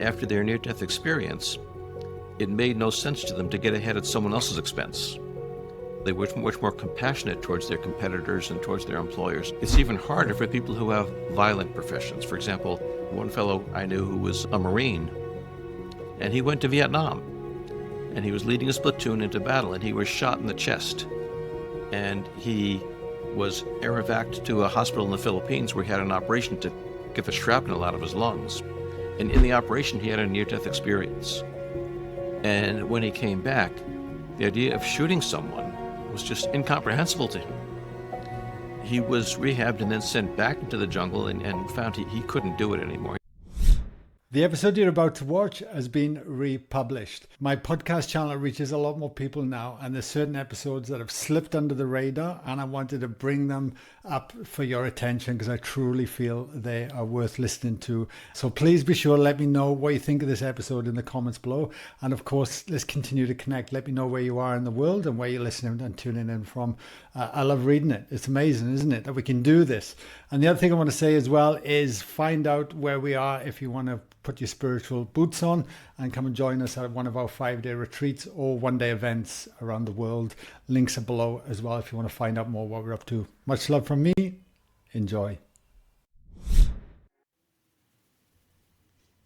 After their near-death experience, it made no sense to them to get ahead at someone else's expense. They were much more compassionate towards their competitors and towards their employers. It's even harder for people who have violent professions. For example, one fellow I knew who was a Marine, and he went to Vietnam, and he was leading his platoon into battle, and he was shot in the chest. And he was air evac'd to a hospital in the Philippines where he had an operation to get the shrapnel out of his lungs. And in the operation, he had a near-death experience. And when he came back, the idea of shooting someone was just incomprehensible to him. He was rehabbed and then sent back into the jungle and found he couldn't do it anymore. The episode you're about to watch has been republished. My podcast channel reaches a lot more people now, and there's certain episodes that have slipped under the radar, and I wanted to bring them up for your attention because I truly feel they are worth listening to. So please be sure to let me know what you think of this episode in the comments below. And of course, let's continue to connect. Let me know where you are in the world and where you're listening and tuning in from. I love reading it. It's amazing, isn't it, that we can do this? And the other thing I want to say as well is find out where we are if you want to put your spiritual boots on and come and join us at one of our 5-day retreats or one-day events around the world. Links are below as well if you want to find out more what we're up to. Much love from me. Enjoy.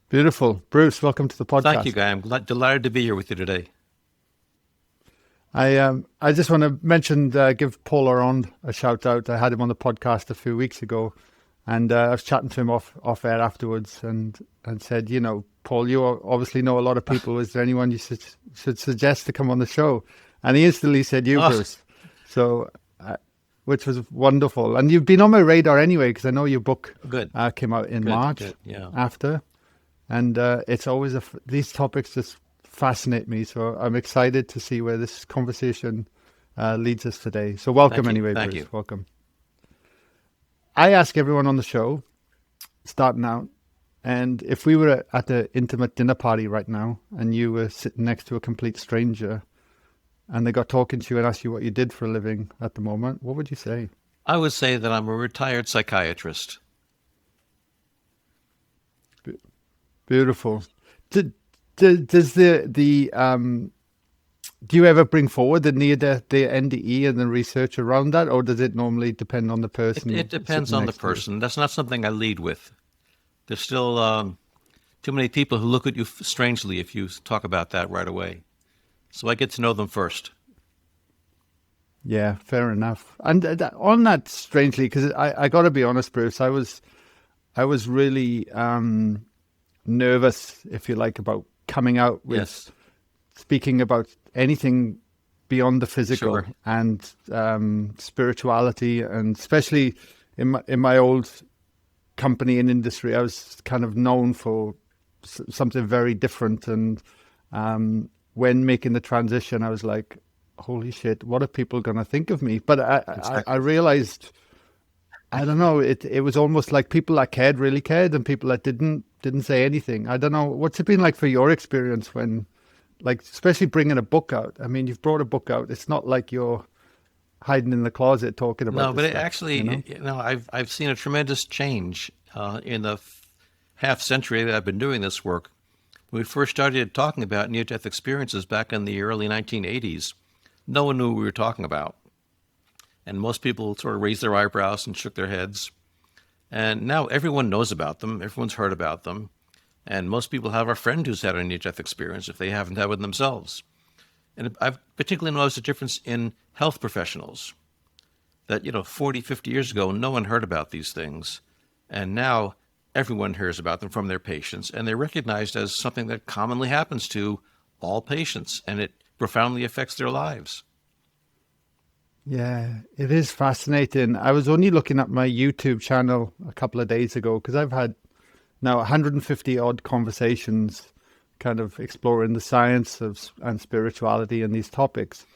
Beautiful. Bruce, welcome to the podcast. Thank you, Guy. I'm delighted to be here with you today. I just want to mention, give Paul Arond a shout out. I had him on the podcast a few weeks ago, and I was chatting to him off air afterwards and said, you know, Paul, you obviously know a lot of people. Is there anyone you should suggest to come on the show? And he instantly said you, Bruce. So, which was wonderful. And you've been on my radar anyway, because I know your book came out in March after. And it's always, these topics just fascinate me. So I'm excited to see where this conversation leads us today. So welcome anyway, Bruce. Thank you. Welcome. I ask everyone on the show, starting out, and if we were at an intimate dinner party right now and you were sitting next to a complete stranger and they got talking to you and asked you what you did for a living at the moment, what would you say? I would say that I'm a retired psychiatrist. Beautiful. Does do you ever bring forward the NDE and the research around that, or does it normally depend on the person? It depends on the person. That's not something I lead with. There's still too many people who look at you strangely if you talk about that right away. So I get to know them first. Yeah, fair enough. And on that, strangely, because I got to be honest, Bruce, I was really nervous, if you like, about coming out with speaking about anything beyond the physical and spirituality, and especially in my old company and industry, I was kind of known for something very different. And when making the transition, I was like, holy shit, what are people going to think of me? But I realized, I don't know, it was almost like people that cared really cared and people that didn't say anything. I don't know, what's it been like for your experience when, like, especially bringing a book out? I mean, you've brought a book out. It's not like you're hiding in the closet talking about No, but stuff, actually, I've seen a tremendous change in the half century that I've been doing this work. When we first started talking about near-death experiences back in the early 1980s, no one knew what we were talking about. And most people sort of raised their eyebrows and shook their heads. And now everyone knows about them. Everyone's heard about them. And most people have a friend who's had a near-death experience if they haven't had one themselves. And I've particularly noticed a difference in health professionals. That, 40, 50 years ago, no one heard about these things. And now everyone hears about them from their patients. And they're recognized as something that commonly happens to all patients. And it profoundly affects their lives. Yeah, it is fascinating. I was only looking at my YouTube channel a couple of days ago because I've had now 150 odd conversations kind of exploring the science and spirituality and these topics.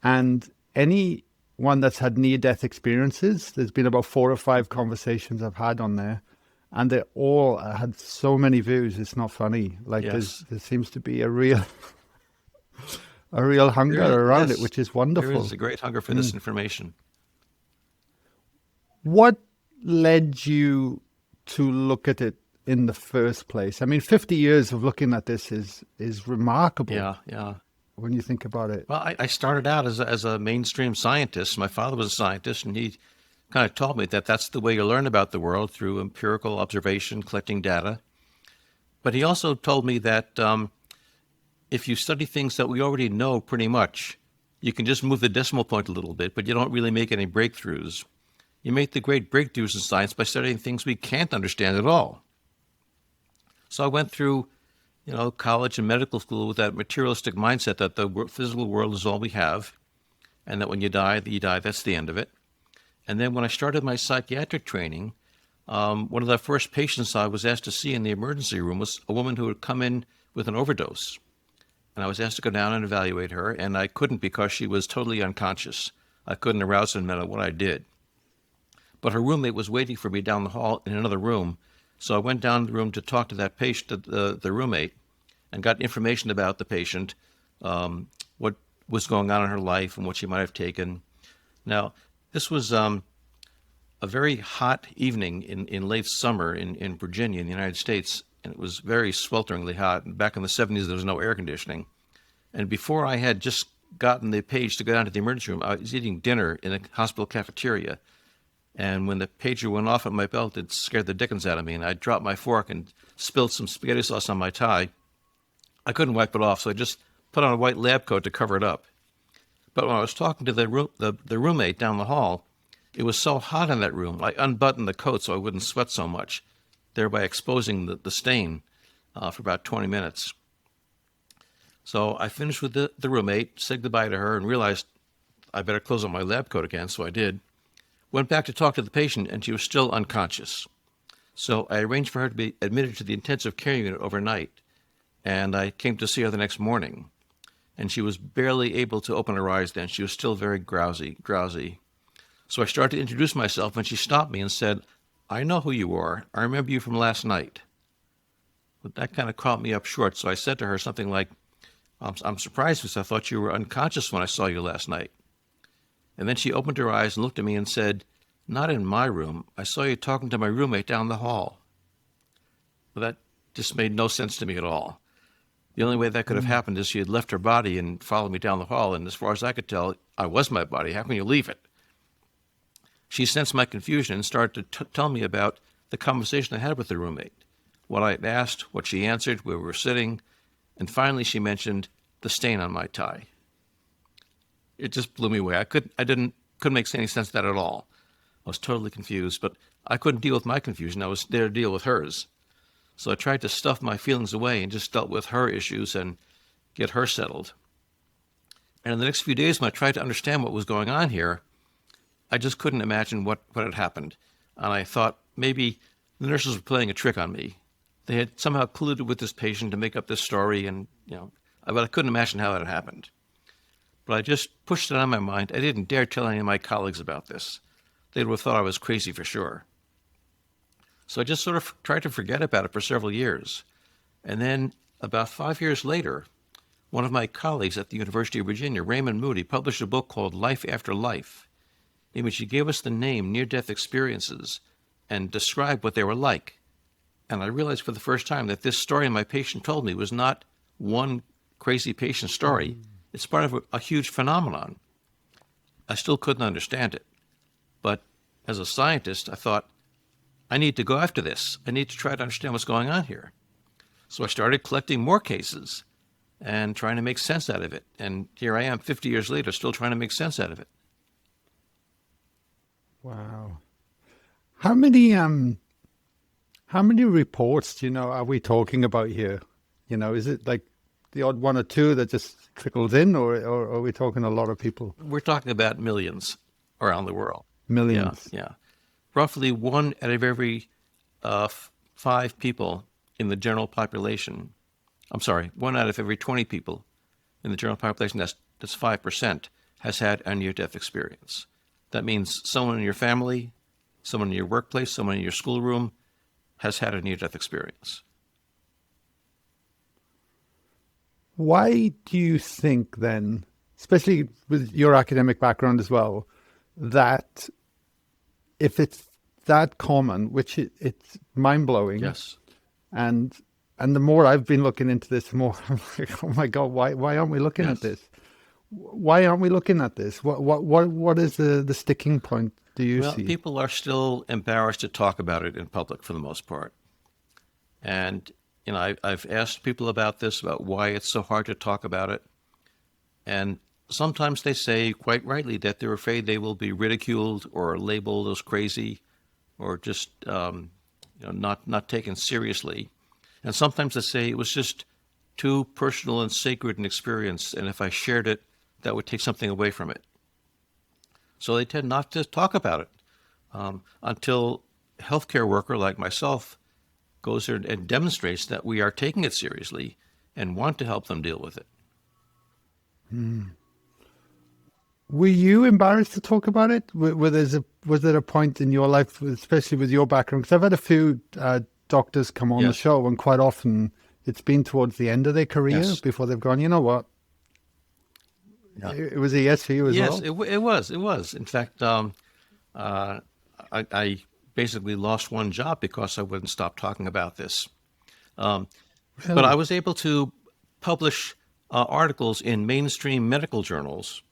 And anyone that's had near-death experiences, there's been about 4 or 5 conversations I've had on there. And they all had so many views, it's not funny. Like there seems to be a real hunger around it, which is wonderful. There is a great hunger for this information. What led you to look at it in the first place? I mean, 50 years of looking at this is remarkable. Yeah. When you think about it. Well, I started out as a mainstream scientist. My father was a scientist, and he kind of taught me that that's the way you learn about the world, through empirical observation, collecting data. But he also told me that if you study things that we already know pretty much, you can just move the decimal point a little bit, but you don't really make any breakthroughs. You make the great breakthroughs in science by studying things we can't understand at all. So I went through, college and medical school with that materialistic mindset that the physical world is all we have, and that when you die, that's the end of it. And then when I started my psychiatric training, one of the first patients I was asked to see in the emergency room was a woman who had come in with an overdose. And I was asked to go down and evaluate her, and I couldn't because she was totally unconscious. I couldn't arouse her no matter what I did. But her roommate was waiting for me down the hall in another room. So I went down the room to talk to that patient, the roommate, and got information about the patient, what was going on in her life and what she might have taken. Now, this was a very hot evening in late summer in Virginia, in the United States, and it was very swelteringly hot. Back in the 70s, there was no air conditioning. And before I had just gotten the page to go down to the emergency room, I was eating dinner in a hospital cafeteria. And when the pager went off at my belt, it scared the dickens out of me, and I dropped my fork and spilled some spaghetti sauce on my tie. I couldn't wipe it off, so I just put on a white lab coat to cover it up. But when I was talking to the roommate down the hall, it was so hot in that room, I unbuttoned the coat so I wouldn't sweat so much, thereby exposing the stain for about 20 minutes. So I finished with the roommate, said goodbye to her, and realized I better close on my lab coat again, so I did. Went back to talk to the patient, and she was still unconscious. So I arranged for her to be admitted to the intensive care unit overnight, and I came to see her the next morning. And she was barely able to open her eyes then. She was still very drowsy. So I started to introduce myself, and she stopped me and said, "I know who you are. I remember you from last night." But that kind of caught me up short, so I said to her something like, I'm surprised because I thought you were unconscious when I saw you last night. And then she opened her eyes and looked at me and said, "Not in my room. I saw you talking to my roommate down the hall." Well, that just made no sense to me at all. The only way that could have happened is she had left her body and followed me down the hall, and as far as I could tell, I was my body. How can you leave it? She sensed my confusion and started to tell me about the conversation I had with the roommate, what I had asked, what she answered, where we were sitting, and finally she mentioned the stain on my tie. It just blew me away. I couldn't make any sense of that at all. I was totally confused, but I couldn't deal with my confusion. I was there to deal with hers. So I tried to stuff my feelings away and just dealt with her issues and get her settled. And in the next few days, when I tried to understand what was going on here, I just couldn't imagine what had happened. And I thought maybe the nurses were playing a trick on me. They had somehow colluded with this patient to make up this story, and but I couldn't imagine how that had happened. But I just pushed it on my mind. I didn't dare tell any of my colleagues about this. They would have thought I was crazy for sure. So I just sort of tried to forget about it for several years. And then about 5 years later, one of my colleagues at the University of Virginia, Raymond Moody, published a book called Life After Life, in which he gave us the name near-death experiences and described what they were like. And I realized for the first time that this story my patient told me was not one crazy patient story. It's part of a huge phenomenon. I still couldn't understand it. But as a scientist, I thought, I need to go after this. I need to try to understand what's going on here. So I started collecting more cases and trying to make sense out of it. And here I am 50 years later, still trying to make sense out of it. Wow. How many reports, are we talking about here? Is it like the odd one or two that just trickles in, or are we talking a lot of people? We're talking about millions around the world. Millions. Yeah. Roughly 1 out of every 5 people in the general population. 1 out of every 20 people in the general population, that's 5%, has had a near-death experience. That means someone in your family, someone in your workplace, someone in your schoolroom has had a near-death experience. Why do you think then, especially with your academic background as well, that if it's that common, which it's mind-blowing, yes, And the more I've been looking into this, the more I'm like, oh my God, why aren't we looking at Yes. this? Why aren't we looking at this? What is the sticking point, do you Well, see? people are still embarrassed to talk about it in public for the most part. And, I've asked people about this, about why it's so hard to talk about it. And sometimes they say, quite rightly, that they're afraid they will be ridiculed or labeled as crazy or just, not taken seriously. And sometimes they say it was just too personal and sacred an experience, and if I shared it, that would take something away from it. So they tend not to talk about it until a healthcare worker like myself goes there and demonstrates that we are taking it seriously and want to help them deal with it. Were you embarrassed to talk about it? Was there a point in your life, especially with your background? Because I've had a few doctors come on the Yes. show, and quite often it's been towards the end of their career Yes. before they've gone, you know what? Yeah. It was a yes for you as Yes, well? it was. It was. In fact, I basically lost one job because I wouldn't stop talking about this. But I Really? was able to publish articles in mainstream medical journals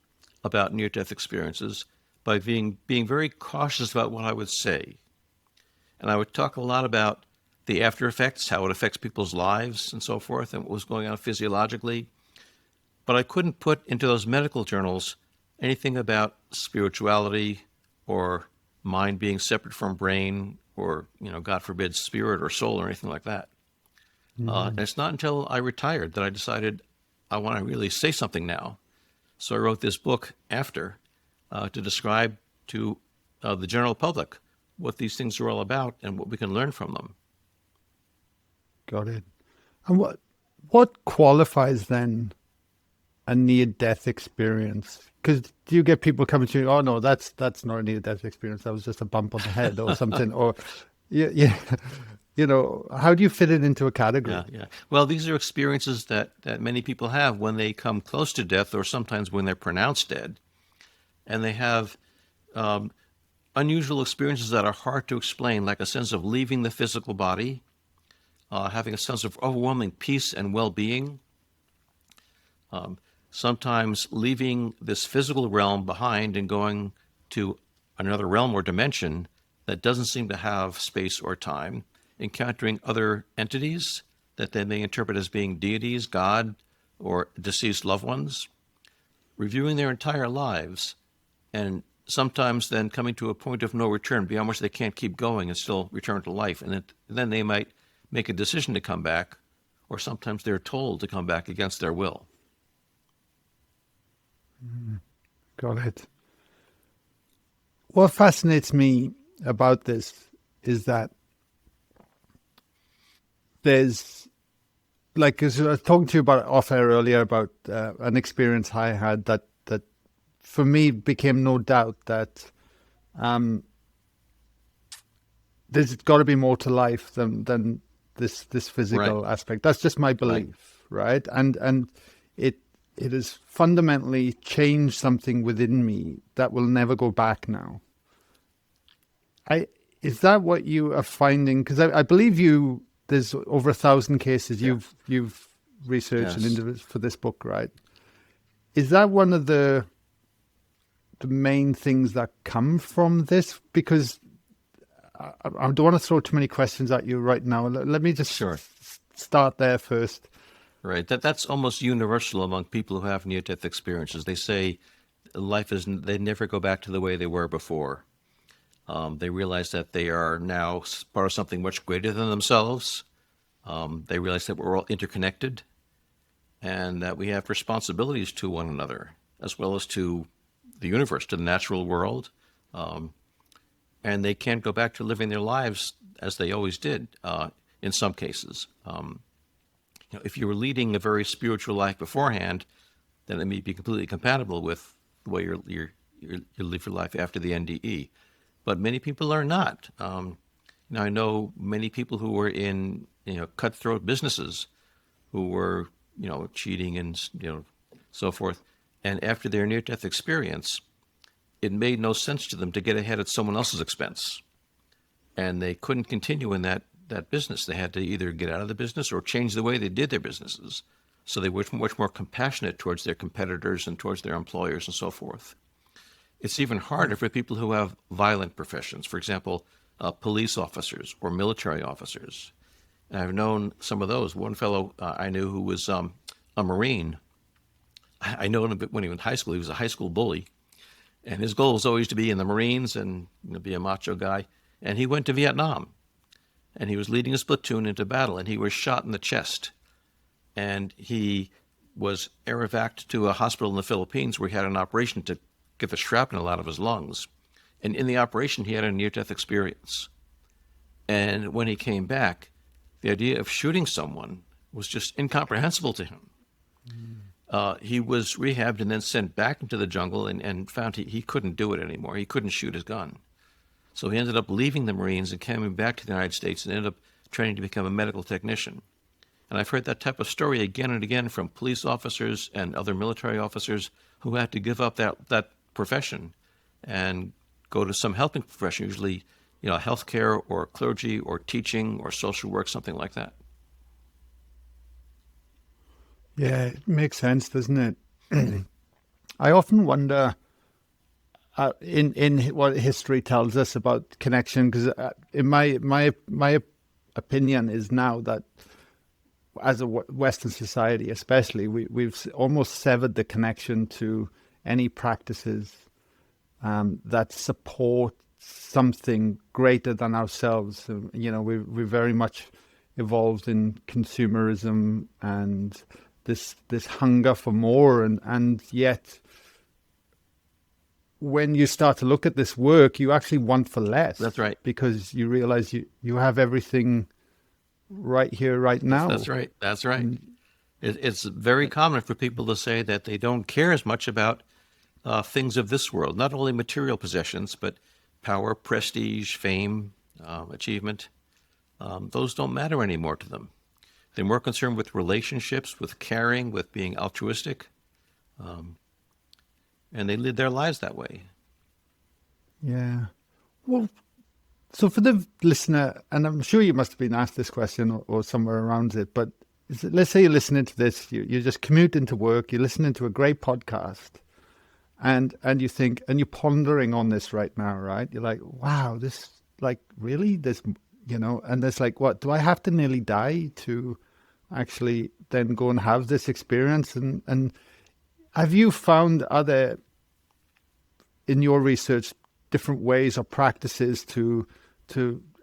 about near-death experiences by being very cautious about what I would say. And I would talk a lot about the after effects, how it affects people's lives and so forth, and what was going on physiologically. But I couldn't put into those medical journals anything about spirituality or mind being separate from brain or, God forbid, spirit or soul or anything like that. And it's not until I retired that I decided I want to really say something now. So I wrote this book after to describe to the general public what these things are all about and what we can learn from them. Got it. And what qualifies then a near-death experience? Because do you get people coming to you, oh no, that's not a near-death experience. That was just a bump on the head or something. Or yeah, how do you fit it into a category? Yeah. Well, these are experiences that many people have when they come close to death or sometimes when they're pronounced dead. And they have unusual experiences that are hard to explain, like a sense of leaving the physical body, having a sense of overwhelming peace and well-being, sometimes leaving this physical realm behind and going to another realm or dimension that doesn't seem to have space or time, encountering other entities that they may interpret as being deities, God, or deceased loved ones, reviewing their entire lives, and sometimes then coming to a point of no return beyond which they can't keep going and still return to life. And then they might make a decision to come back, or sometimes they're told to come back against their will. Got it. What fascinates me about this is that there's, like, as I was talking to you about off air earlier about an experience I had that for me became no doubt that there's got to be more to life than this physical aspect. That's just my belief, right? And it has fundamentally changed something within me that will never go back now. Is that what you are finding? Because I believe there's over 1,000 cases you've researched and for this book, right? Is that one of the main things that come from this? Because I don't want to throw too many questions at you right now. Let me just start there first. Right. That's almost universal among people who have near-death experiences. They say they never go back to the way they were before. They realize that they are now part of something much greater than themselves. They realize that we're all interconnected and that we have responsibilities to one another, as well as to the universe, to the natural world. And they can't go back to living their lives as they always did in some cases. If you were leading a very spiritual life beforehand, then it may be completely compatible with the way you live your life after the NDE. But many people are not. I know many people who were in cutthroat businesses, who were cheating and so forth, and after their near-death experience, it made no sense to them to get ahead at someone else's expense, and they couldn't continue in that that business. They had to either get out of the business or change the way they did their businesses. So they were much more compassionate towards their competitors and towards their employers and so forth. It's even harder for people who have violent professions. For example, police officers or military officers. And I've known some of those. One fellow I knew who was a Marine. I know him a bit when he was in high school. He was a high school bully. And his goal was always to be in the Marines and be a macho guy. And he went to Vietnam. And he was leading his platoon into battle. And he was shot in the chest. And he was air evac'd to a hospital in the Philippines where he had an operation to get the shrapnel out of his lungs. And in the operation, he had a near-death experience. And when he came back, the idea of shooting someone was just incomprehensible to him. He was rehabbed and then sent back into the jungle and found he couldn't do it anymore. He couldn't shoot his gun. So he ended up leaving the Marines and coming back to the United States and ended up training to become a medical technician. And I've heard that type of story again and again from police officers and other military officers who had to give up that profession and go to some helping profession, usually, healthcare or clergy or teaching or social work, something like that. Yeah, it makes sense, doesn't it? I often wonder in what history tells us about connection, because in my opinion is now that as a Western society, especially, we've almost severed the connection to any practices that support something greater than ourselves. We very much evolved in consumerism and this hunger for more, and yet when you start to look at this work, you actually want for less. That's right. Because you realize you have everything right here, right now. That's right. It's very common for people to say that they don't care as much about things of this world, not only material possessions, but power, prestige, fame, achievement. Those don't matter anymore to them. They're more concerned with relationships, with caring, with being altruistic, and they live their lives that way. Yeah. Well, so for the listener, and I'm sure you must have been asked this question or somewhere around it, but let's say you're listening to this, you're just commuting to work, you're listening to a great podcast, and you think, and you're pondering on this right now, right? You're like, wow, this, like, really? This, and there's like, what, do I have to nearly die to actually then go and have this experience? And have you found in your research, different ways or practices to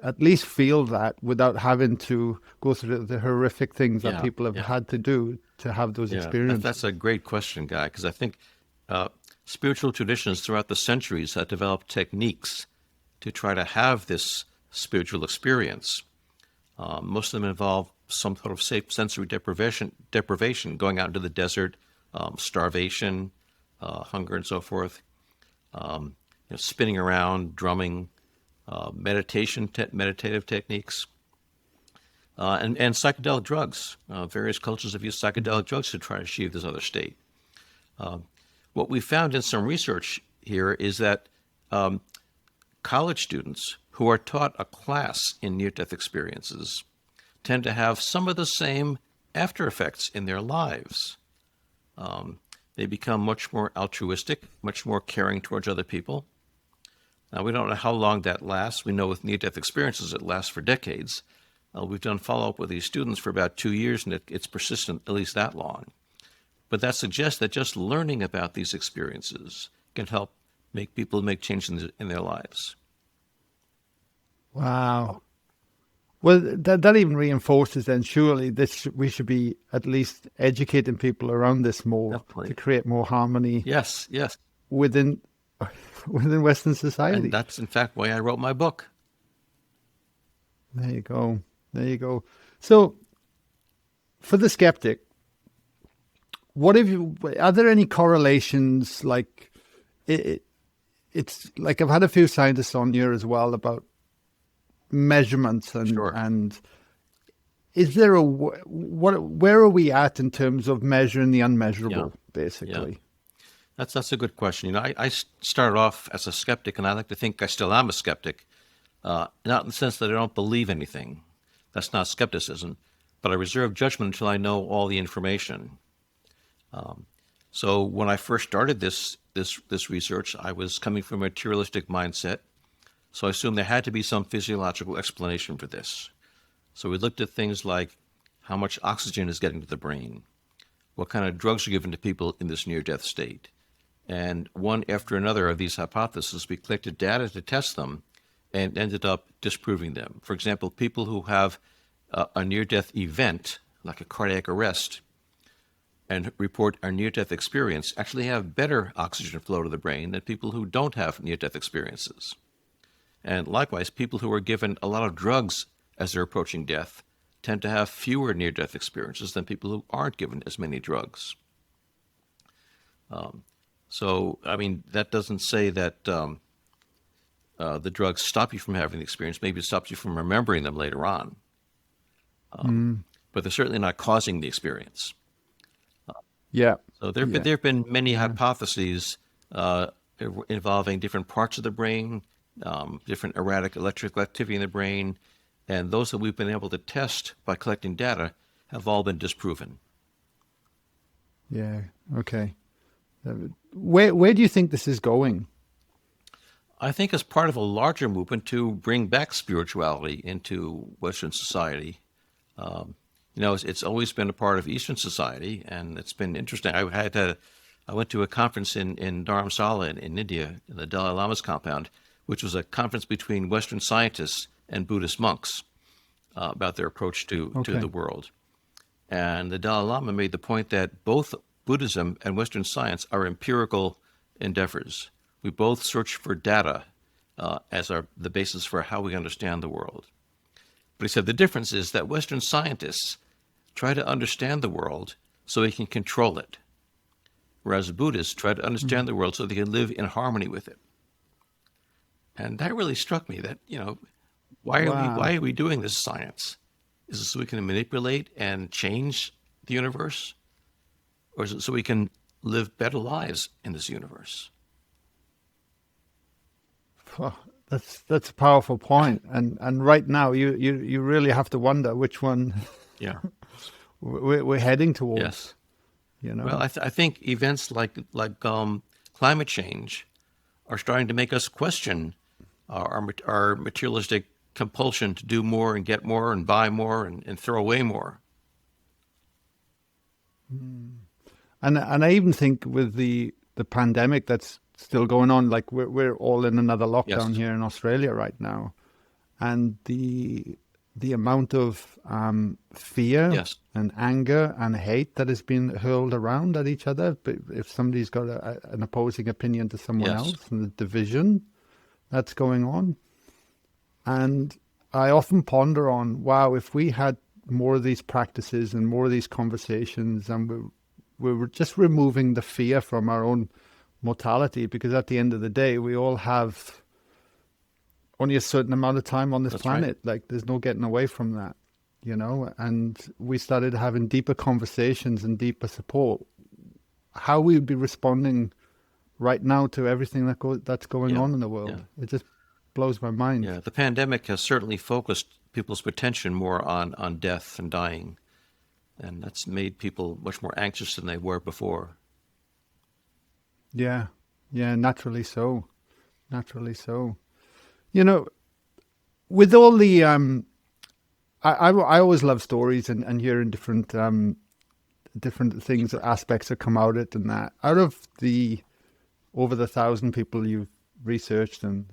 at least feel that without having to go through the horrific things that people have had to do to have those experiences? That's a great question, Guy, because I think spiritual traditions throughout the centuries have developed techniques to try to have this spiritual experience. Most of them involve some sort of safe sensory deprivation, going out into the desert, starvation, hunger, and so forth. Spinning around, drumming, meditative techniques, and psychedelic drugs. Various cultures have used psychedelic drugs to try to achieve this other state. What we found in some research here is that college students who are taught a class in near-death experiences tend to have some of the same after effects in their lives. They become much more altruistic, much more caring towards other people. Now, we don't know how long that lasts. We know with near-death experiences it lasts for decades. We've done follow-up with these students for about 2 years, and it's persistent at least that long. But that suggests that just learning about these experiences can help make people make changes in their lives. Wow. Well, that even reinforces then, surely we should be at least educating people around this more. Definitely. To create more harmony. Yes. Within Western society. And that's in fact why I wrote my book. There you go. So, for the skeptic, are there any correlations? Like, it's like I've had a few scientists on here as well about measurements and is there where are we at in terms of measuring the unmeasurable, basically? Yeah. That's a good question. I started off as a skeptic, and I like to think I still am a skeptic, not in the sense that I don't believe anything, That's not skepticism, but I reserve judgment until I know all the information. So when I first started this research, I was coming from a materialistic mindset. So I assumed there had to be some physiological explanation for this. So we looked at things like how much oxygen is getting to the brain, what kind of drugs are given to people in this near-death state. And one after another of these hypotheses, we collected data to test them and ended up disproving them. For example, people who have a near-death event, like a cardiac arrest, and report a near-death experience actually have better oxygen flow to the brain than people who don't have near-death experiences. And likewise, people who are given a lot of drugs as they're approaching death tend to have fewer near-death experiences than people who aren't given as many drugs. So, I mean, that doesn't say that the drugs stop you from having the experience. Maybe it stops you from remembering them later on. But they're certainly not causing the experience. Yeah. So there have been many hypotheses involving different parts of the brain, different erratic electrical activity in the brain, and those that we've been able to test by collecting data have all been disproven. Yeah. Okay. Where do you think this is going? I think as part of a larger movement to bring back spirituality into Western society. It's always been a part of Eastern society, and it's been interesting. I went to a conference in Dharamsala in India, in the Dalai Lama's compound, which was a conference between Western scientists and Buddhist monks about their approach to the world. And the Dalai Lama made the point that both Buddhism and Western science are empirical endeavors. We both search for data as the basis for how we understand the world. But he said the difference is that Western scientists try to understand the world so they can control it, whereas Buddhists try to understand the world so they can live in harmony with it. And that really struck me that, why are we doing this science? Is it so we can manipulate and change the universe? Or is it so we can live better lives in this universe? That's a powerful point. And right now you really have to wonder which one we're heading towards. Yes. Well, I think events like climate change are starting to make us question our materialistic compulsion to do more and get more and buy more and throw away more. And I even think with the pandemic that's still going on, like we're all in another lockdown here in Australia right now, and the amount of fear and anger and hate that has been hurled around at each other. But if somebody's got an opposing opinion to someone else, and the division that's going on, and I often ponder on, wow, if we had more of these practices and more of these conversations, and we were just removing the fear from our own mortality, because at the end of the day, we all have only a certain amount of time on this planet. Right. Like, there's no getting away from that, and we started having deeper conversations and deeper support. How we would be responding right now to everything that's going on in the world. It just blows my mind. Yeah, the pandemic has certainly focused people's attention more on death and dying, and that's made people much more anxious than they were before. Yeah, naturally so. With all the I always love stories and hearing different things, aspects that come out of it, and that out of the over the 1,000 people you've researched and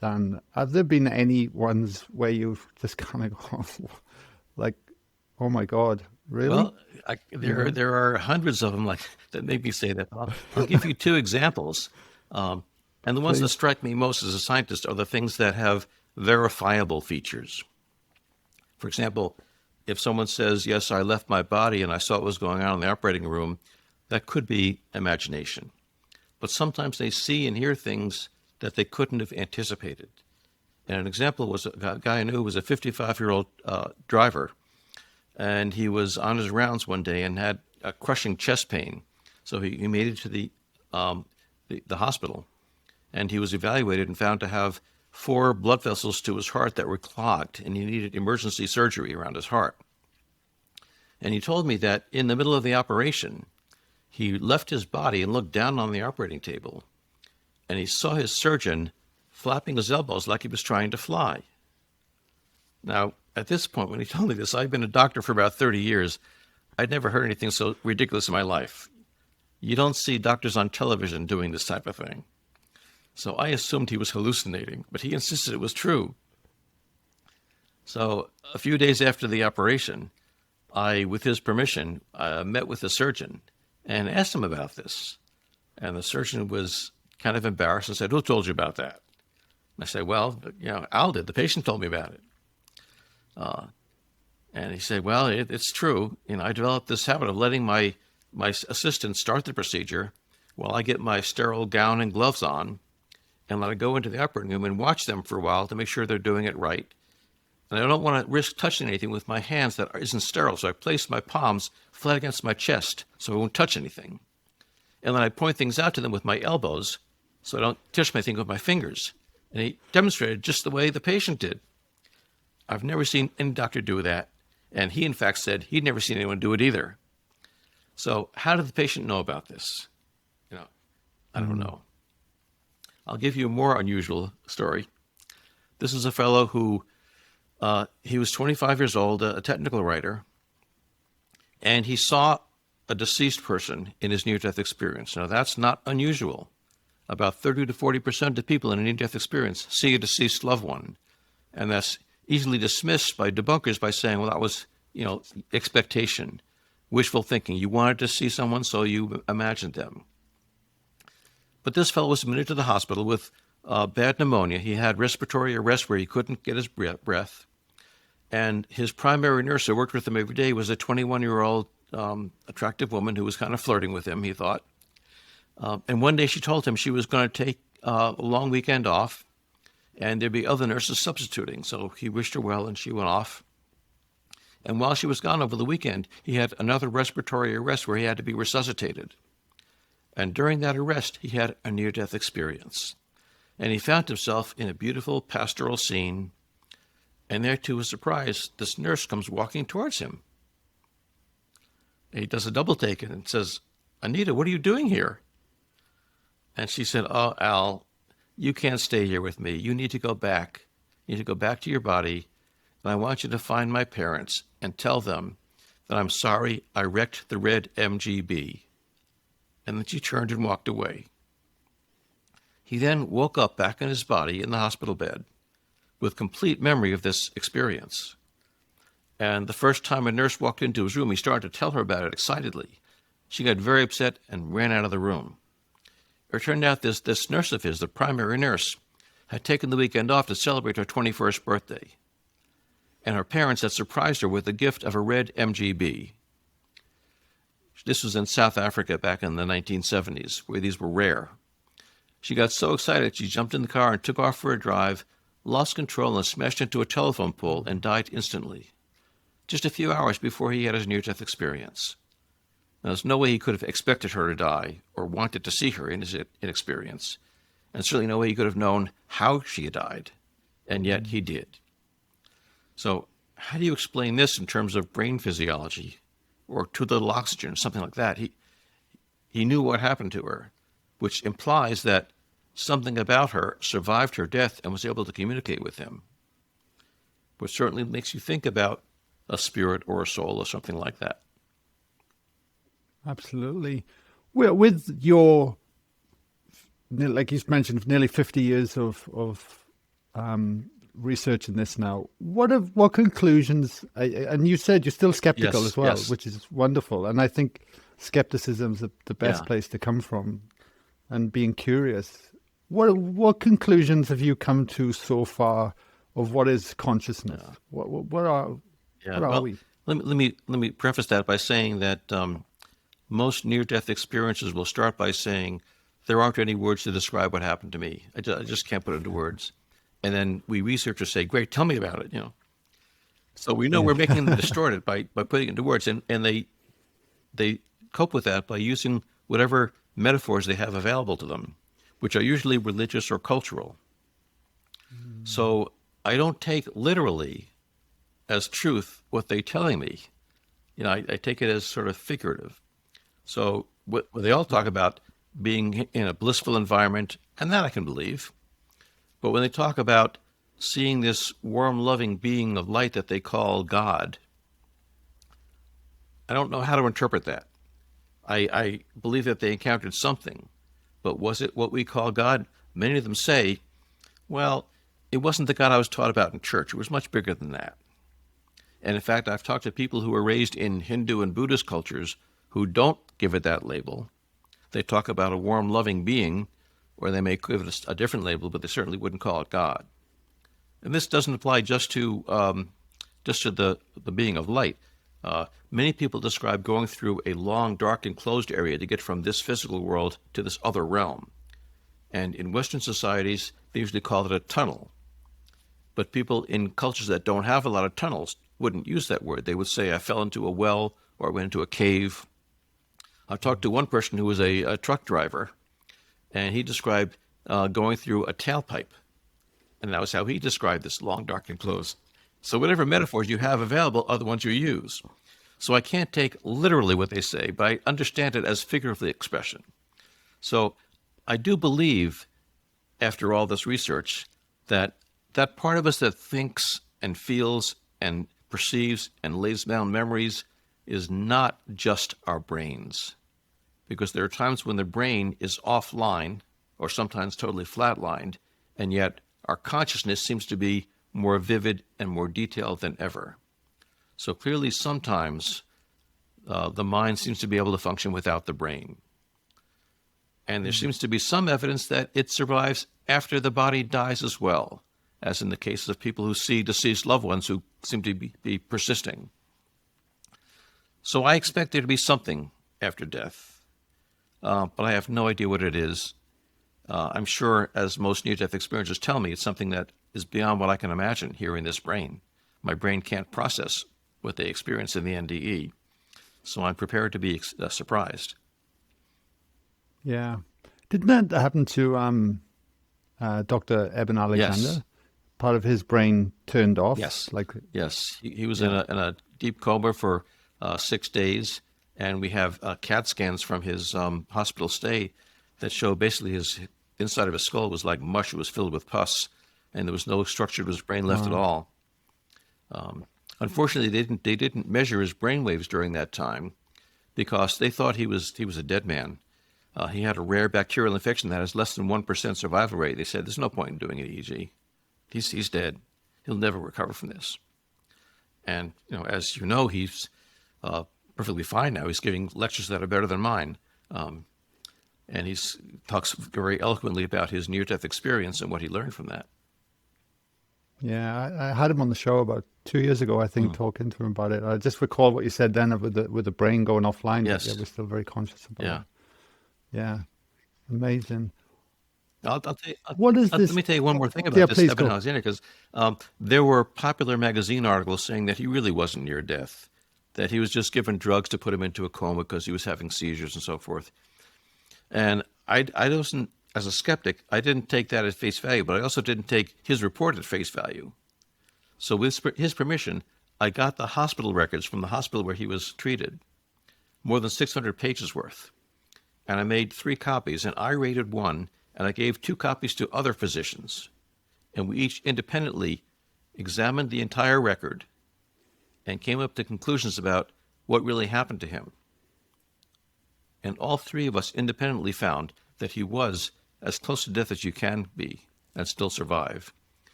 done, have there been any ones where you've just kind of gone like, oh my God, really? Well, there are hundreds of them that make me say that. I'll give you two examples. And the ones that strike me most as a scientist are the things that have verifiable features. For example, if someone says, yes, I left my body and I saw what was going on in the operating room, that could be imagination. But sometimes they see and hear things that they couldn't have anticipated. And an example was a guy I knew who was a 55-year-old driver, and he was on his rounds one day and had a crushing chest pain. So he made it to the hospital, and he was evaluated and found to have 4 blood vessels to his heart that were clogged, and he needed emergency surgery around his heart. And he told me that in the middle of the operation, he left his body and looked down on the operating table, and he saw his surgeon flapping his elbows like he was trying to fly. Now, at this point, when he told me this, I'd been a doctor for about 30 years. I'd never heard anything so ridiculous in my life. You don't see doctors on television doing this type of thing. So I assumed he was hallucinating, but he insisted it was true. So a few days after the operation, I, with his permission, met with the surgeon and asked him about this. And the surgeon was kind of embarrassed and said, "Who told you about that?" And I said, "Well, Al did. The patient told me about it." And he said, "Well, it's true. I developed this habit of letting my assistant start the procedure while I get my sterile gown and gloves on, and let I go into the operating room and watch them for a while to make sure they're doing it right. And I don't want to risk touching anything with my hands that isn't sterile, so I place my palms flat against my chest so I won't touch anything. And then I point things out to them with my elbows so I don't touch anything with my fingers." And he demonstrated just the way the patient did. I've never seen any doctor do that. And he, in fact, said he'd never seen anyone do it either. So how did the patient know about this? I don't know. I'll give you a more unusual story. This is a fellow who, he was 25 years old, a technical writer, and he saw a deceased person in his near-death experience. Now, that's not unusual. About 30 to 40% of people in a near-death experience see a deceased loved one, and that's easily dismissed by debunkers by saying, well, that was, expectation, wishful thinking. You wanted to see someone, so you imagined them. But this fellow was admitted to the hospital with bad pneumonia. He had respiratory arrest where he couldn't get his breath. And his primary nurse who worked with him every day was a 21-year-old attractive woman who was kind of flirting with him, he thought. And one day she told him she was going to take a long weekend off, and there'd be other nurses substituting. So he wished her well, and she went off. And while she was gone over the weekend, he had another respiratory arrest where he had to be resuscitated. And during that arrest, he had a near-death experience. And he found himself in a beautiful pastoral scene, and there, to his surprise, this nurse comes walking towards him. And he does a double take and says, "Anita, what are you doing here?" And she said, "Oh, Al, you can't stay here with me. You need to go back. You need to go back to your body, and I want you to find my parents and tell them that I'm sorry I wrecked the red MGB." And then she turned and walked away. He then woke up back in his body in the hospital bed with complete memory of this experience. And the first time a nurse walked into his room, he started to tell her about it excitedly. She got very upset and ran out of the room. It turned out this nurse of his, the primary nurse, had taken the weekend off to celebrate her 21st birthday. And her parents had surprised her with the gift of a red MGB. This was in South Africa back in the 1970s, where these were rare. She got so excited she jumped in the car and took off for a drive, lost control and smashed into a telephone pole and died instantly, just a few hours before he had his near-death experience. Now, there's no way he could have expected her to die or wanted to see her in his experience, and certainly no way he could have known how she had died, and yet he did. So how do you explain this in terms of brain physiology or too little oxygen, something like that? He knew what happened to her, which implies that something about her survived her death and was able to communicate with him, which certainly makes you think about a spirit or a soul or something like that. Absolutely. Well, with your, like you mentioned, nearly 50 years of research in this now, what conclusions, and you said you're still skeptical as well, which is wonderful. And I think skepticism is the best place to come from, and being curious. What conclusions have you come to so far of what is consciousness? What are we? Let me preface that by saying that most near-death experiences will start by saying, there aren't any words to describe what happened to me. I just can't put it into words. And then we researchers say, great, tell me about it, So we know we're making them distorted by putting it into words. And they cope with that by using whatever metaphors they have available to them, which are usually religious or cultural. So I don't take literally as truth what they're telling me. I take it as sort of figurative. So what they all talk about being in a blissful environment, and that I can believe. But when they talk about seeing this warm, loving being of light that they call God, I don't know how to interpret that. I believe that they encountered something, but was it what we call God? Many of them say, well, it wasn't the God I was taught about in church. It was much bigger than that. And in fact, I've talked to people who were raised in Hindu and Buddhist cultures who don't give it that label. They talk about a warm, loving being, or they may give it a different label, but they certainly wouldn't call it God. And this doesn't apply just to the being of light. Many people describe going through a long, dark, enclosed area to get from this physical world to this other realm. And in Western societies, they usually call it a tunnel. But people in cultures that don't have a lot of tunnels wouldn't use that word. They would say, I fell into a well or I went into a cave. I talked to one person who was a truck driver, and he described going through a tailpipe. And that was how he described this long, dark, enclosed. So whatever metaphors you have available are the ones you use. So I can't take literally what they say, but I understand it as figurative expression. So I do believe, after all this research, that that part of us that thinks and feels and perceives and lays down memories is not just our brains. Because there are times when the brain is offline or sometimes totally flatlined, and yet our consciousness seems to be more vivid and more detailed than ever. So clearly sometimes the mind seems to be able to function without the brain. And there seems to be some evidence that it survives after the body dies as well, as in the cases of people who see deceased loved ones who seem to be persisting. So I expect there to be something after death, but I have no idea what it is. I'm sure, as most near-death experiencers tell me, it's something that is beyond what I can imagine here in this brain. My brain can't process what they experience in the NDE, so I'm prepared to be surprised. Yeah. Didn't that happen to Dr. Eben Alexander? Yes. Part of his brain turned off? Yes. Like, yes. He was in a deep coma for 6 days, and we have CAT scans from his hospital stay that show basically his inside of his skull was like mush. It was filled with pus, and there was no structure to his brain left at all. Unfortunately, they didn't measure his brain waves during that time because they thought he was a dead man. He had a rare bacterial infection that has less than 1% survival rate. They said there's no point in doing an EEG. He's dead. He'll never recover from this. And as you know, he's perfectly fine now. He's giving lectures that are better than mine. And he talks very eloquently about his near-death experience and what he learned from that. Yeah, I had him on the show about 2 years ago, I think, talking to him about it. I just recall what you said then with the brain going offline. Yes. But yeah, we're still very conscious about Yeah. it. Yeah, amazing. I'll tell you, What is this? Let me tell you one more thing Yeah, about this please Eben go. Alexander, because there were popular magazine articles saying that he really wasn't near death, that he was just given drugs to put him into a coma because he was having seizures and so forth. And I wasn't, as a skeptic, I didn't take that at face value, but I also didn't take his report at face value. So with his permission, I got the hospital records from the hospital where he was treated, more than 600 pages worth. And I made 3 copies, and I rated one, and I gave 2 copies to other physicians. And we each independently examined the entire record and came up to conclusions about what really happened to him. And all 3 of us independently found that he was as close to death as you can be and still survive,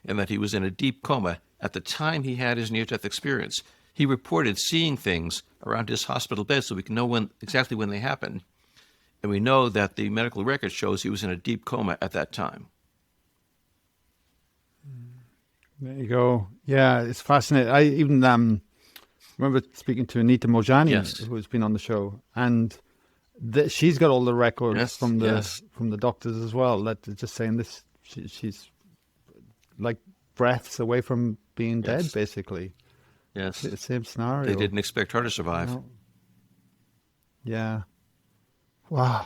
and that he was in a deep coma at the time he had his near-death experience. He reported seeing things around his hospital bed so we can know exactly when they happened. And we know that the medical record shows he was in a deep coma at that time. There you go. Yeah, it's fascinating. I even remember speaking to Anita Mojani, Yes. who's been on the show, and she's got all the records Yes, from the yes. doctors as well. That are just saying this, she's like breaths away from being Yes. dead, basically. Yes. Same scenario. They didn't expect her to survive. No. Yeah. Wow.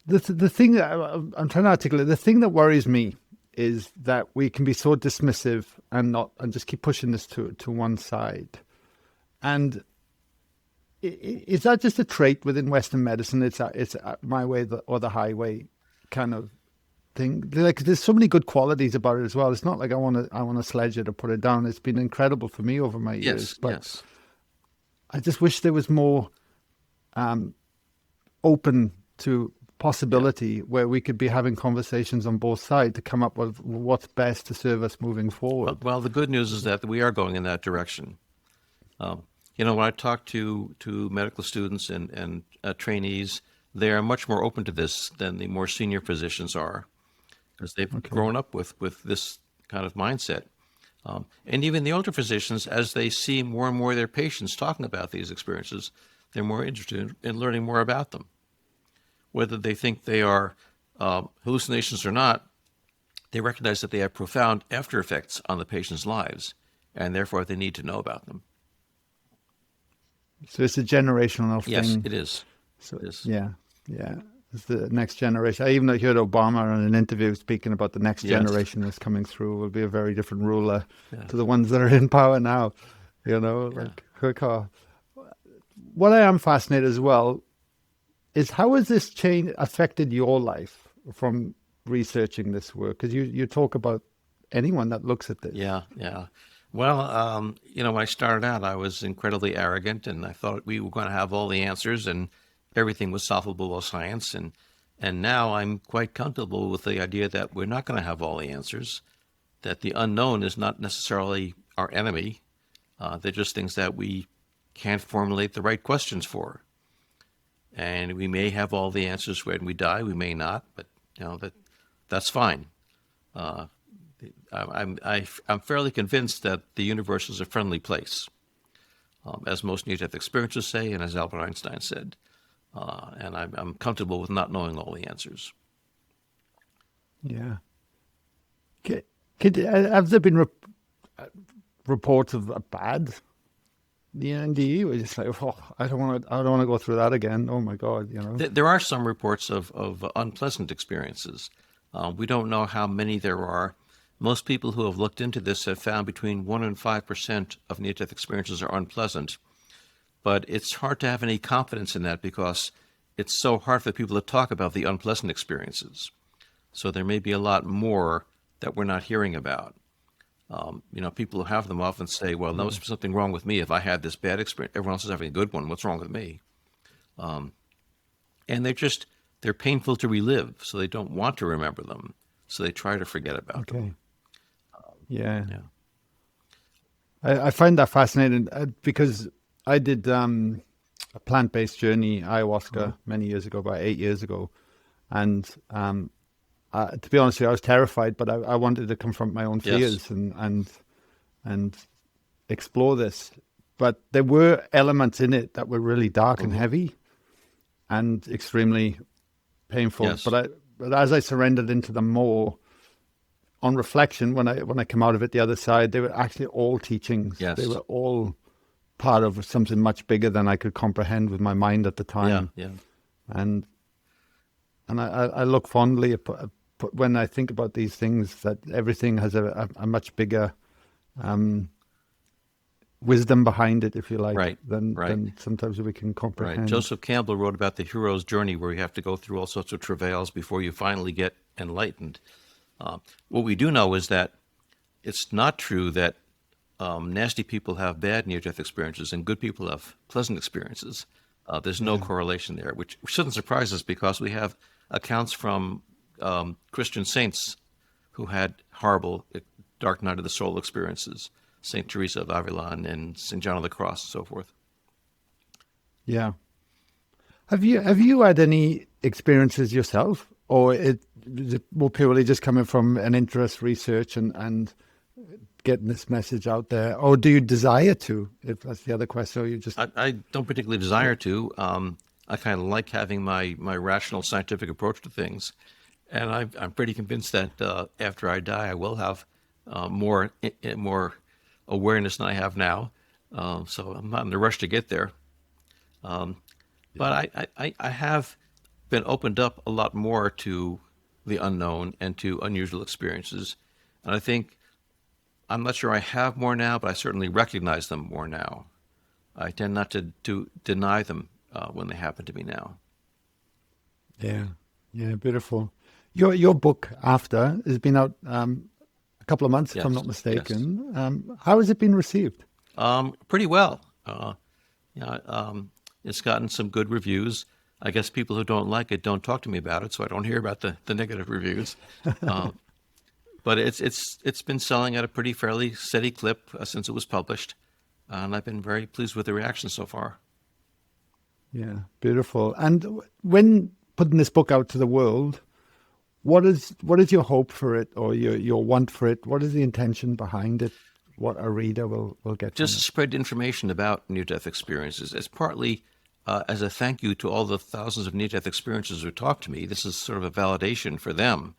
the thing that I'm trying to articulate, the thing that worries me is that we can be so dismissive and just keep pushing this to one side. And is that just a trait within Western medicine? It's my way or the highway kind of thing. Like, there's so many good qualities about it as well. It's not like I want to sledge it or put it down. It's been incredible for me over my years. Yes, But yes. I just wish there was more open to possibility where we could be having conversations on both sides to come up with what's best to serve us moving forward. Well, the good news is that we are going in that direction. When I talk to medical students and trainees, they are much more open to this than the more senior physicians are, because they've grown up with this kind of mindset. And even the older physicians, as they see more and more of their patients talking about these experiences, they're more interested in learning more about them. Whether they think they are hallucinations or not, they recognize that they have profound after effects on the patient's lives, and therefore they need to know about them. So it's a generational thing. Yes, it is. So, it is. Yeah. It's the next generation. I even heard Obama in an interview speaking about the next generation that's coming through will be a very different ruler to the ones that are in power now. What I am fascinated as well is, how has this change affected your life from researching this work? Because you talk about anyone that looks at this. Yeah. Well, when I started out, I was incredibly arrogant, and I thought we were going to have all the answers and everything was solvable with science. And now I'm quite comfortable with the idea that we're not going to have all the answers, that the unknown is not necessarily our enemy. They're just things that we can't formulate the right questions for. And we may have all the answers when we die, we may not, but that's fine. I'm fairly convinced that the universe is a friendly place, as most near-death experiencers say, and as Albert Einstein said. And I'm comfortable with not knowing all the answers. Yeah. Have there been reports of a bad the NDE? We're just like, I don't want to go through that again. Oh my God, There are some reports of unpleasant experiences. We don't know how many there are. Most people who have looked into this have found between 1% and 5% of near-death experiences are unpleasant. But it's hard to have any confidence in that because it's so hard for people to talk about the unpleasant experiences. So there may be a lot more that we're not hearing about. People who have them often say, well, there must be something wrong with me if I had this bad experience. Everyone else is having a good one. What's wrong with me? And they're painful to relive, so they don't want to remember them. So they try to forget about them. Yeah. I find that fascinating because I did a plant-based journey, ayahuasca, many years ago, about 8 years ago. And to be honest with you, I was terrified, but I wanted to confront my own fears and explore this. But there were elements in it that were really dark and heavy and extremely painful. Yes. But as I surrendered into them more, on reflection, when I come out of it the other side, they were actually all teachings. Yes. They were all part of something much bigger than I could comprehend with my mind at the time. Yeah. And I look fondly at, when I think about these things, that everything has a much bigger wisdom behind it, if you like, than sometimes we can comprehend. Right. Joseph Campbell wrote about the hero's journey, where you have to go through all sorts of travails before you finally get enlightened. What we do know is that it's not true that nasty people have bad near-death experiences and good people have pleasant experiences. There's no correlation there, which shouldn't surprise us because we have accounts from Christian saints who had horrible dark night of the soul experiences, St. Teresa of Avila and St. John of the Cross and so forth. Yeah. Have you had any experiences yourself, or is it more purely just coming from an interest, research, and getting this message out there, or do you desire to? If that's the other question, or you just I don't particularly desire to. I kind of like having my rational scientific approach to things, and I'm pretty convinced that after I die, I will have more awareness than I have now. So I'm not in a rush to get there. But I have been opened up a lot more to the unknown and to unusual experiences. And I think, I'm not sure I have more now, but I certainly recognize them more now. I tend not to deny them when they happen to me now. Yeah, yeah, beautiful. Your book After has been out a couple of months, if I'm Yes, not yes. mistaken. How has it been received? Pretty well. Yeah, it's gotten some good reviews. I guess people who don't like it don't talk to me about it, so I don't hear about the negative reviews. Uh, but it's been selling at a pretty fairly steady clip since it was published, and I've been very pleased with the reaction so far. Yeah, beautiful. And when putting this book out to the world, what is your hope for it, or your want for it? What is the intention behind it? What a reader will get from Just it? spread information about near-death experiences. It's partly as a thank you to all the thousands of near-death experiences who talk to me. This is sort of a validation for them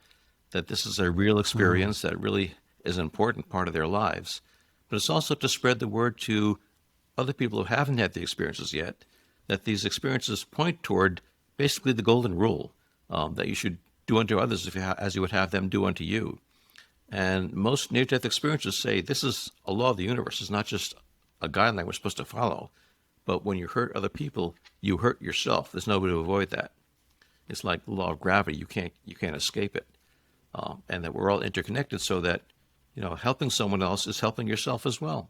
that this is a real Oh, experience that really is an important part of their lives. But it's also to spread the word to other people who haven't had the experiences yet, that these experiences point toward basically the golden rule, that you should do unto others as you would have them do unto you. And most near-death experiences say this is a law of the universe. It's not just a guideline we're supposed to follow. But when you hurt other people, you hurt yourself. There's no way to avoid that. It's like the law of gravity. You can't escape it. And that we're all interconnected, so that helping someone else is helping yourself as well.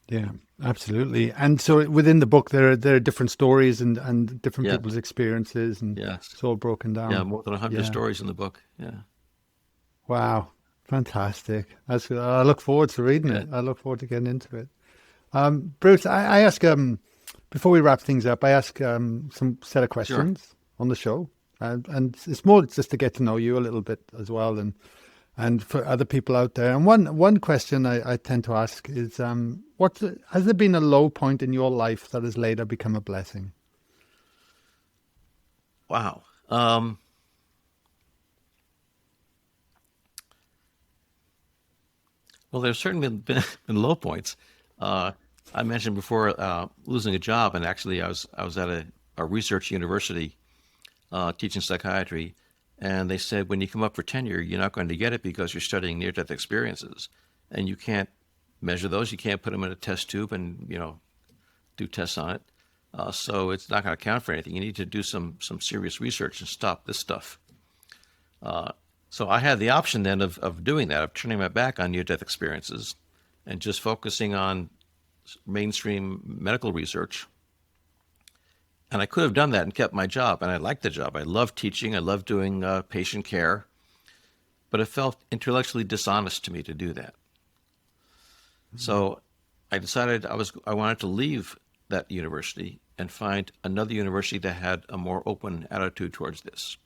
yeah, absolutely. And so within the book, there are different stories and different Yeah. people's experiences, and Yes. it's all broken Yeah. down. More than 100 Yeah. stories in the book. Yeah. Wow. Fantastic. I look forward to reading Yeah. it. I look forward to getting into it. Bruce, I ask, before we wrap things up, I ask some set of Sure. questions on the show. And it's more just to get to know you a little bit as well, and for other people out there. And one question I tend to ask is, has there been a low point in your life that has later become a blessing? Wow. Well, there's certainly been low points. Uh, I mentioned before losing a job, and actually I was at a research university teaching psychiatry, and they said when you come up for tenure, you're not going to get it because you're studying near-death experiences, and you can't measure those. You can't put them in a test tube and do tests on it. So it's not going to count for anything. You need to do some serious research and stop this stuff. So I had the option then of doing that, of turning my back on near-death experiences and just focusing on mainstream medical research. And I could have done that and kept my job, and I liked the job. I loved teaching. I loved doing patient care. But it felt intellectually dishonest to me to do that. So I decided I wanted to leave that university and find another university that had a more open attitude towards this.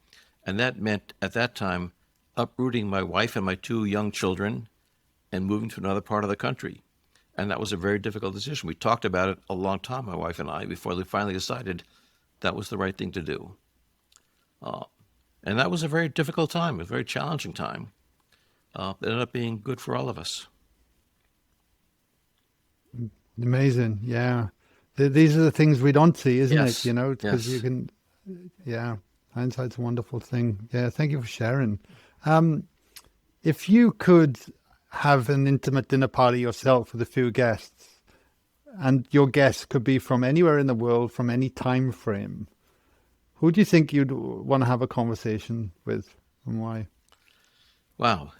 And that meant, at that time, uprooting my wife and my two young children and moving to another part of the country. And that was a very difficult decision. We talked about it a long time, my wife and I, before we finally decided that was the right thing to do. And that was a very difficult time, a very challenging time. It ended up being good for all of us. Amazing. Yeah. These are the things we don't see, isn't it? Yes, Because you yes. can, yeah, hindsight's a wonderful thing. Yeah. Thank you for sharing. Um, if you could have an intimate dinner party yourself with a few guests, and your guests could be from anywhere in the world, from any time frame, who do you think you'd want to have a conversation with, and why? Wow.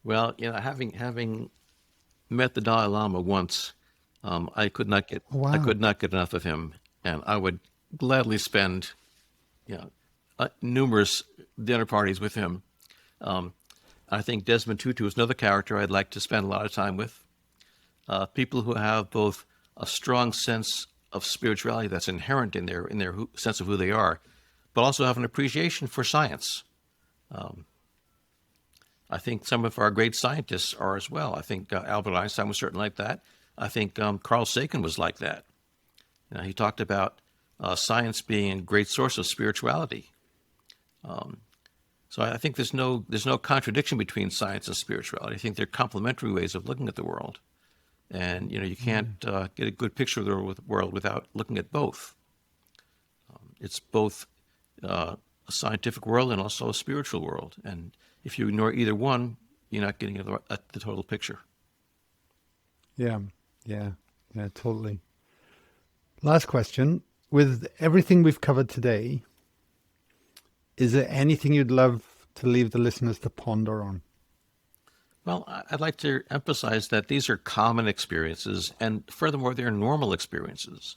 Well, having met the Dalai Lama once, I could not get Oh, I wow. could not get enough of him, and I would gladly spend, you know, numerous dinner parties with him. Um, I think Desmond Tutu is another character I'd like to spend a lot of time with. People who have both a strong sense of spirituality that's inherent in their sense of who they are, but also have an appreciation for science. I think some of our great scientists are as well. I think Albert Einstein was certainly like that. I think Carl Sagan was like that. He talked about science being a great source of spirituality. So I think there's no contradiction between science and spirituality. I think they're complementary ways of looking at the world. And, you can't get a good picture of the world without looking at both. It's both a scientific world and also a spiritual world. And if you ignore either one, you're not getting the total picture. Yeah, totally. Last question. With everything we've covered today, is there anything you'd love to leave the listeners to ponder on? Well, I'd like to emphasize that these are common experiences, and furthermore, they're normal experiences.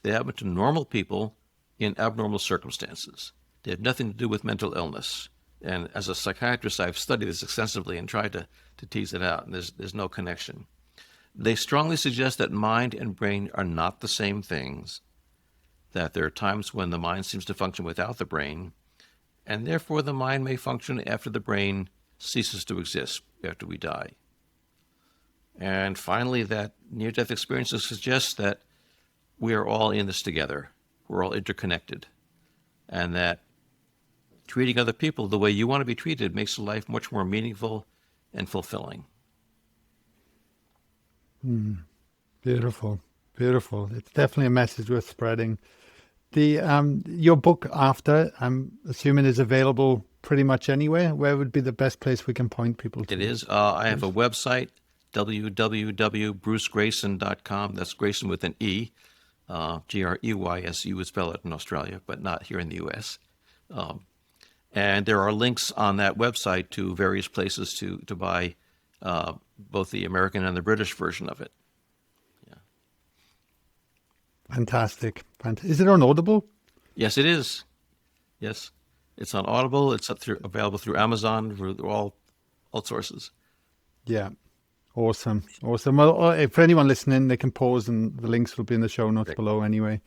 They happen to normal people in abnormal circumstances. They have nothing to do with mental illness. And as a psychiatrist, I've studied this extensively and tried to tease it out, and there's no connection. They strongly suggest that mind and brain are not the same things, that there are times when the mind seems to function without the brain, and therefore the mind may function after the brain ceases to exist, after we die. And finally, that near-death experiences suggest that we are all in this together. We're all interconnected. And that treating other people the way you want to be treated makes life much more meaningful and fulfilling. Beautiful. It's definitely a message worth spreading. Your book, After, I'm assuming is available pretty much anywhere. Where would be the best place we can point people to? It is. I have a website, www.brucegreyson.com. That's Greyson with an E. Greys, you would spell it in Australia, but not here in the U.S. And there are links on that website to various places to buy both the American and the British version of it. Yeah. Fantastic. Is it on Audible? Yes, it is. Yes. It's on Audible. It's available through Amazon, through all sources. Yeah. Awesome. Well, for anyone listening, they can pause and the links will be in the show notes below anyway,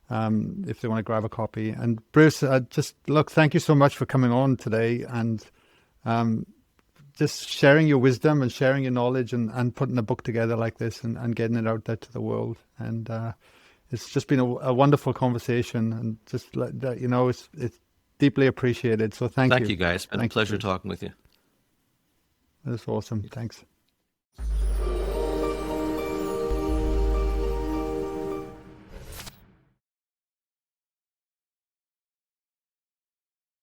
if they want to grab a copy. And Bruce, thank you so much for coming on today and just sharing your wisdom and sharing your knowledge and putting a book together like this and getting it out there to the world. And it's just been a wonderful conversation, and just it's deeply appreciated. So thank you. Thank you, guys. It's been a pleasure talking with you. That's awesome. Thanks.